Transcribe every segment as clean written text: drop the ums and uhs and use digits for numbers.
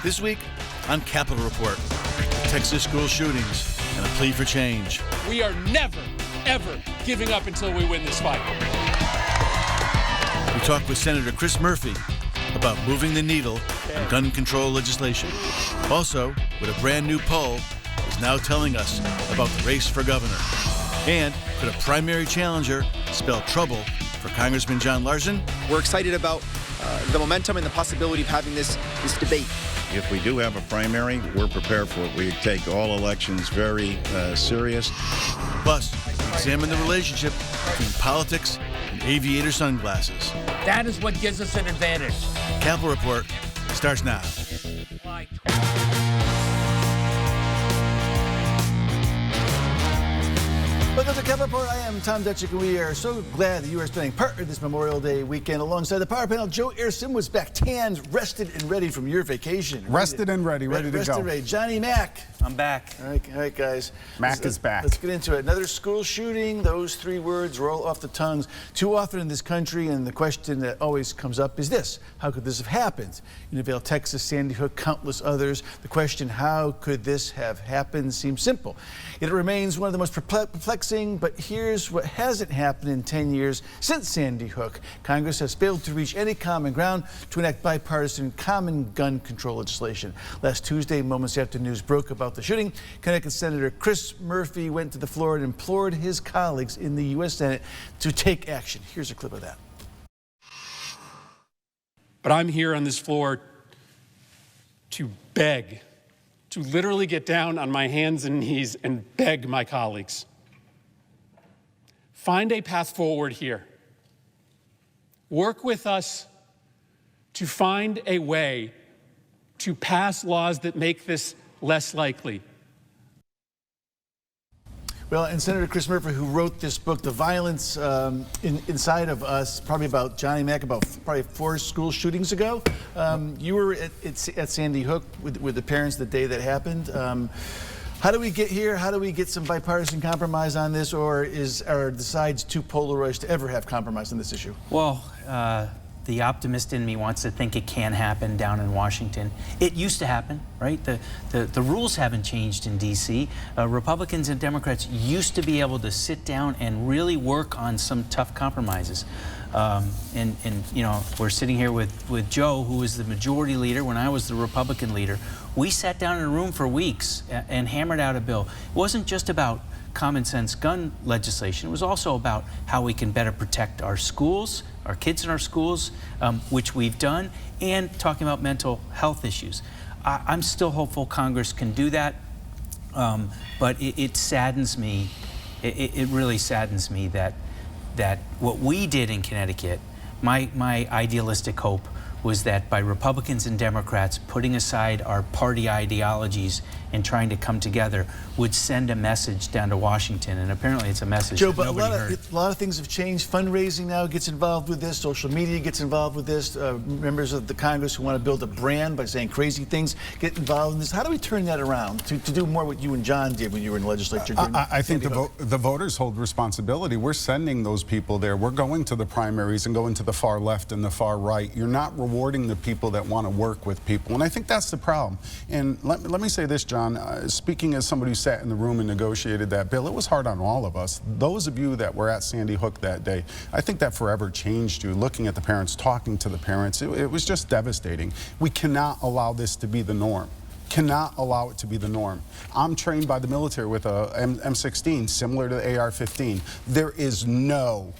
This week on Capitol Report, Texas school shootings and a plea for change. We are never, ever giving up until we win this fight. We talk with Senator Chris Murphy about moving the needle on gun control legislation. Also, with a brand new poll is now telling us about the race for governor. And could a primary challenger spell trouble for Congressman John Larson? We're excited about the momentum and the possibility of having this debate. If we do have a primary, we're prepared for it. We take all elections very serious. Plus, we examine the relationship between politics and aviator sunglasses. That is what gives us an advantage. Capitol Report starts now. Welcome to Capitol Report. I am Tom Dutchick, and we are so glad that you are spending part of this Memorial Day weekend alongside the Power Panel. Joe Airsim was back, tanned, rested, and ready from your vacation. Rested and ready to go. Rested and ready. Johnny Mack. I'm back. All right, guys. Mack is back. Let's get into it. Another school shooting. Those three words roll off the tongues too often in this country, and the question that always comes up is this: how could this have happened? Unionville, Texas, Sandy Hook, countless others. The question, how could this have happened, seems simple. Yet it remains one of the most perplexing, but here's what hasn't happened in 10 years since Sandy Hook. Congress has failed to reach any common ground to enact bipartisan common gun control legislation. Last Tuesday, moments after news broke about the shooting, Connecticut Senator Chris Murphy went to the floor and implored his colleagues in the U.S. Senate to take action. Here's a clip of that. But I'm here on this floor to beg, to literally get down on my hands and knees and beg my colleagues. Find a path forward here. Work with us to find a way to pass laws that make this less likely. Well, and Senator Chris Murphy, who wrote this book, The Violence Inside of Us, probably about Johnny Mack, about probably 4 school shootings ago. You were at Sandy Hook with the parents the day that happened. How do we get here? How do we get some bipartisan compromise on this, or are the sides too polarized to ever have compromise on this issue? Well, the optimist in me wants to think it can happen down in Washington. It used to happen, right? The rules haven't changed in D.C. Republicans and Democrats used to be able to sit down and really work on some tough compromises. And you know, we're sitting here with Joe, who was the majority leader when I was the Republican leader. We sat down in a room for weeks and hammered out a bill. It wasn't just about common sense gun legislation. It was also about how we can better protect our schools, our kids in our schools, which we've done, and talking about mental health issues. I'm still hopeful Congress can do that, but it saddens me. It really saddens me that what we did in Connecticut, my idealistic hope was that by Republicans and Democrats putting aside our party ideologies and trying to come together would send a message down to Washington, and apparently it's a message Joe, that but nobody heard. a lot of things have changed. Fundraising now gets involved with this. Social media gets involved with this. Members of the Congress who want to build a brand by saying crazy things get involved in this. How do we turn that around to do more what you and John did when you were in the legislature? I think the voters hold responsibility. We're sending those people there. We're going to the primaries and going to the far left and the far right. You're not rewarding the people that want to work with people, and I think that's the problem. And let me say this, John, speaking as somebody who sat in the room and negotiated that bill, it was hard on all of us. Those of you that were at Sandy Hook that day, I think that forever changed you, looking at the parents, talking to the parents. It was just devastating. We cannot allow this to be the norm. Cannot allow it to be the norm. I'm trained by the military with a M16 similar to the AR-15. There is no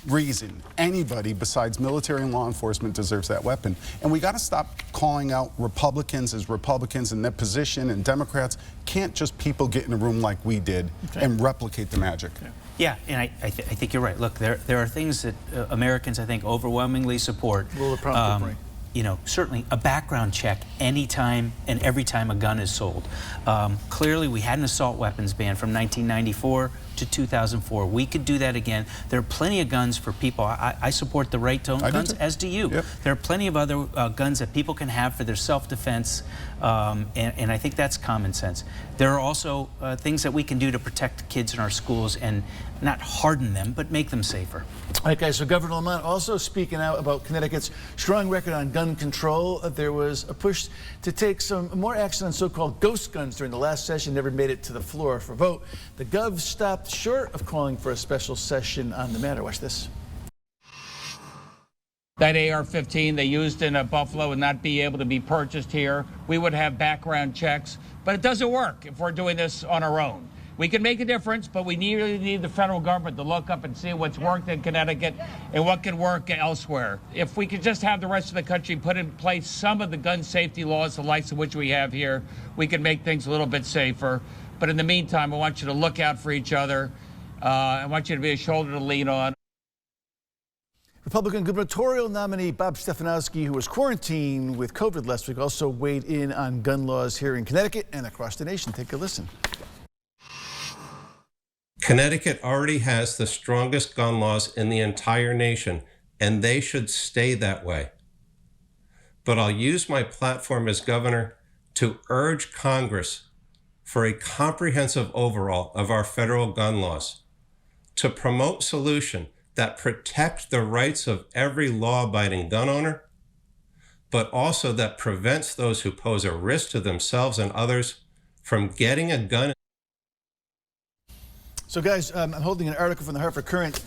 reason anybody besides military and law enforcement deserves that weapon. And we got to stop calling out Republicans as Republicans in their position, and Democrats. Can't just people get in a room like we did and replicate the magic. Yeah, and I think you're right. Look, there are things that Americans, I think, overwhelmingly support. You know, certainly a background check anytime and every time a gun is sold. Clearly, we had an assault weapons ban from 1994 to 2004. We could do that again. There are plenty of guns for people. I support the right to own guns, as do you. Yep. There are plenty of other guns that people can have for their self-defense, and I think that's common sense. There are also things that we can do to protect kids in our schools, and not harden them, but make them safer. All right, guys, so Governor Lamont also speaking out about Connecticut's strong record on gun control. There was a push to take some more action on so-called ghost guns during the last session, never made it to the floor for vote. The Gov stopped short of calling for a special session on the matter. Watch this. That AR-15 they used in Buffalo would not be able to be purchased here. We would have background checks, but it doesn't work if we're doing this on our own. We can make a difference, but we really need the federal government to look up and see what's worked in Connecticut and what can work elsewhere. If we could just have the rest of the country put in place some of the gun safety laws, the likes of which we have here, we can make things a little bit safer. But in the meantime, I want you to look out for each other. I want you to be a shoulder to lean on. Republican gubernatorial nominee Bob Stefanowski, who was quarantined with COVID last week, also weighed in on gun laws here in Connecticut and across the nation. Take a listen. Connecticut already has the strongest gun laws in the entire nation, and they should stay that way. But I'll use my platform as governor to urge Congress for a comprehensive overhaul of our federal gun laws, to promote solutions that protect the rights of every law-abiding gun owner, but also that prevents those who pose a risk to themselves and others from getting a gun. So, guys, I'm holding an article from the Hartford Courant.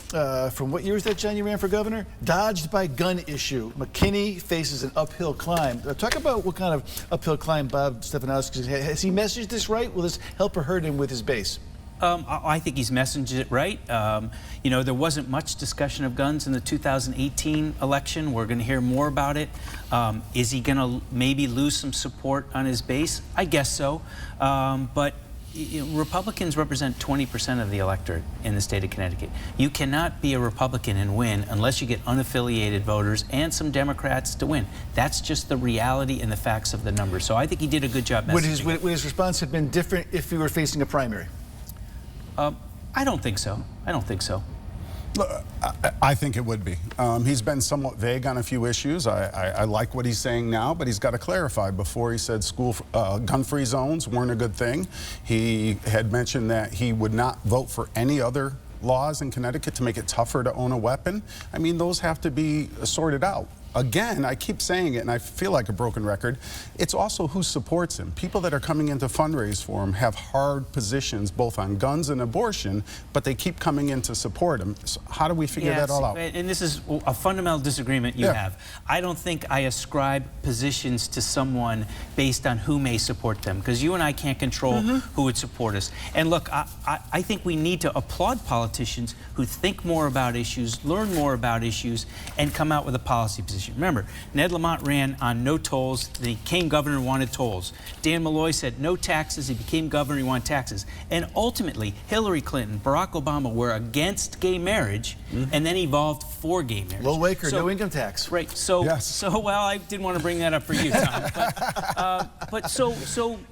From what year was that, John, you ran for governor? Dodged by gun issue. McKinney faces an uphill climb. Talk about what kind of uphill climb Bob Stefanowski has. He messaged this right? Will this help or hurt him with his base? I think he's messaged it right. You know, there wasn't much discussion of guns in the 2018 election. We're going to hear more about it. Is he going to maybe lose some support on his base? I guess so. But you know, Republicans represent 20% of the electorate in the state of Connecticut. You cannot be a Republican and win unless you get unaffiliated voters and some Democrats to win. That's just the reality and the facts of the numbers. So I think he did a good job messaging. Would his response have been different if he were facing a primary? I don't think so. I don't think so. I think it would be. He's been somewhat vague on a few issues. I like what he's saying now, but he's got to clarify. Before he said gun-free zones weren't a good thing. He had mentioned that he would not vote for any other laws in Connecticut to make it tougher to own a weapon. I mean, those have to be sorted out. Again, I keep saying it, and I feel like a broken record. It's also who supports him. People that are coming in to fundraise for him have hard positions both on guns and abortion, but they keep coming in to support him. So how do we figure that all out? And this is a fundamental disagreement you have. I don't think I ascribe positions to someone based on who may support them, because you and I can't control who would support us. And look, I think we need to applaud politicians who think more about issues, learn more about issues, and come out with a policy position. Remember, Ned Lamont ran on no tolls. He became governor and wanted tolls. Dan Malloy said no taxes. He became governor, he wanted taxes. And ultimately, Hillary Clinton, Barack Obama were against gay marriage and then evolved for gay marriage. Low Waker, no income tax. Right. So, well, I didn't want to bring that up for you, Tom. But so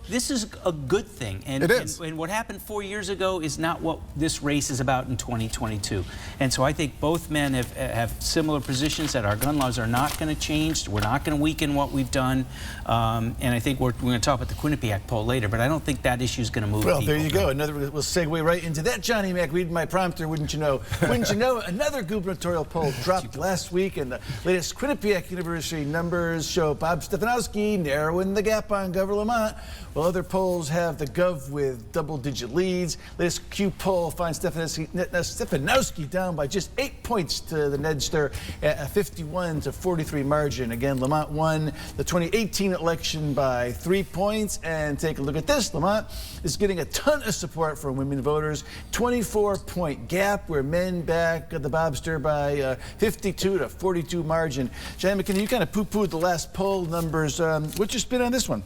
this is a good thing. And, it is. And what happened 4 years ago is not what this race is about in 2022. And so I think both men have similar positions, that our gun laws are not going to change. We're not going to weaken what we've done. And I think we're going to talk about the Quinnipiac poll later, but I don't think that issue is going to move Well, people. there you go. We'll segue right into that, Johnny Mac. Reading my prompter, wouldn't you know? Wouldn't you know? Another gubernatorial poll dropped last week, and the latest Quinnipiac University numbers show Bob Stefanowski narrowing the gap on Governor Lamont, while other polls have the Gov with double-digit leads. Latest Q poll finds Stefanowski down by just 8 points to the Nedster at a 51-43 margin. Again, Lamont won the 2018 election by 3 points. And take a look at this. Lamont is getting a ton of support from women voters. 24-point gap, where men back the Bobster by 52-42 margin. John McKinney, you kind of poo-pooed the last poll numbers. What's your spin on this one?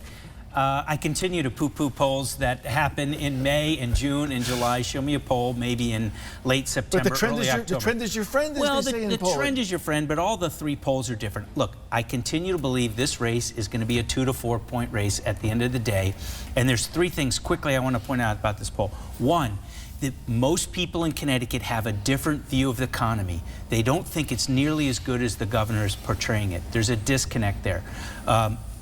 I continue to poo-poo polls that happen in May and June and July. Show me a poll maybe in late September, but early October. The trend is your friend, as well, they say in the polling. trend is your friend, but all the three polls are different. Look, I continue to believe this race is going to be a 2 to 4 point race at the end of the day. And there's three things quickly I want to point out about this poll. One, that most people in Connecticut have a different view of the economy. They don't think it's nearly as good as the governor is portraying it. There's a disconnect there.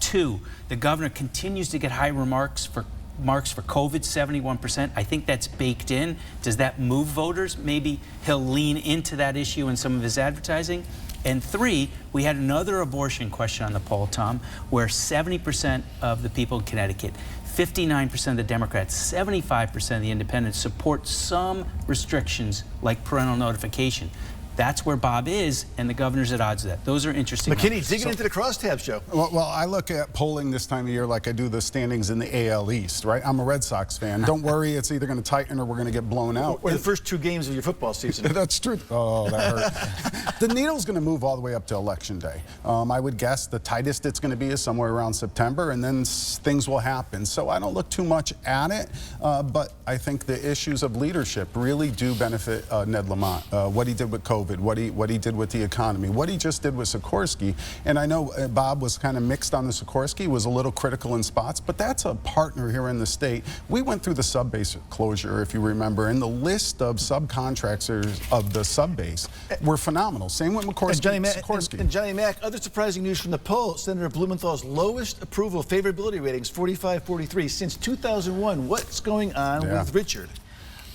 Two, the governor continues to get high remarks for marks for COVID, 71%. I think that's baked in. Does that move voters? Maybe he'll lean into that issue in some of his advertising. And 3, we had another abortion question on the poll, Tom, where 70% of the people in Connecticut, 59% of the Democrats, 75% of the independents support some restrictions like parental notification. That's where Bob is, and the governor's at odds with that. Those are interesting. McKinney, digging into the crosstabs, Joe. Well, I look at polling this time of year like I do the standings in the AL East, right? I'm a Red Sox fan. Don't worry, it's either going to tighten or we're going to get blown out. Or the first 2 games of your football season. That's true. Oh, that hurt. The needle's going to move all the way up to Election Day. I would guess the tightest it's going to be is somewhere around September, and then things will happen. So I don't look too much at it, but I think the issues of leadership really do benefit Ned Lamont. What he did with COVID, what he did with the economy, what he just did with Sikorsky. And I know Bob was kind of mixed on the Sikorsky, was a little critical in spots, but that's a partner here in the state. We went through the sub-base closure, if you remember, and the list of subcontractors of the sub-base were phenomenal. Same with Sikorsky. And Johnny Mac, other surprising news from the poll, Senator Blumenthal's lowest approval favorability ratings, 45-43, since 2001. What's going on with Richard?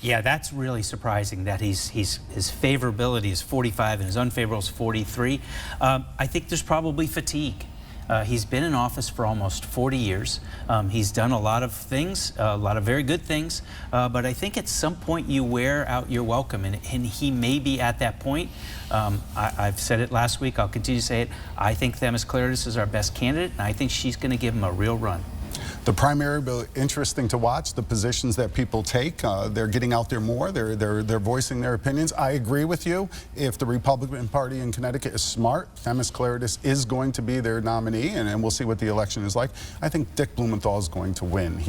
Yeah, that's really surprising that his favorability is 45 and his unfavorable is 43. I think there's probably fatigue. He's been in office for almost 40 years. He's done a lot of things, a lot of very good things, but I think at some point you wear out your welcome, and he may be at that point. I've said it last week, I'll continue to say it. I think Themis Klarides is our best candidate, and I think she's going to give him a real run. The primary will be interesting to watch, the positions that people take. They're getting out there more. They're voicing their opinions. I agree with you. If the Republican Party in Connecticut is smart, Themis Klarides is going to be their nominee, and we'll see what the election is like. I think Dick Blumenthal is going to win.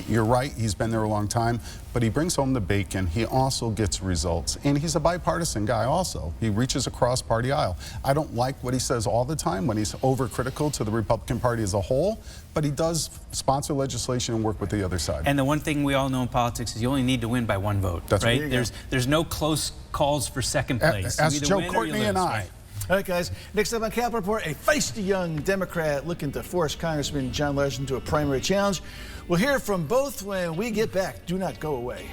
You're right, he's been there a long time, but he brings home the bacon. He also gets results, and he's a bipartisan guy also. He reaches across party aisle. I don't like what he says all the time when he's overcritical to the Republican Party as a whole, but he does sponsor legislation and work with the other side. And the one thing we all know in politics is you only need to win by 1 vote. That's right. Right. There's no close calls for second place. As Joe Courtney and I. Right. All right, guys. Next up on Capitol Report, a feisty young Democrat looking to force Congressman John Larson to a primary challenge. We'll hear from both when we get back. Do not go away.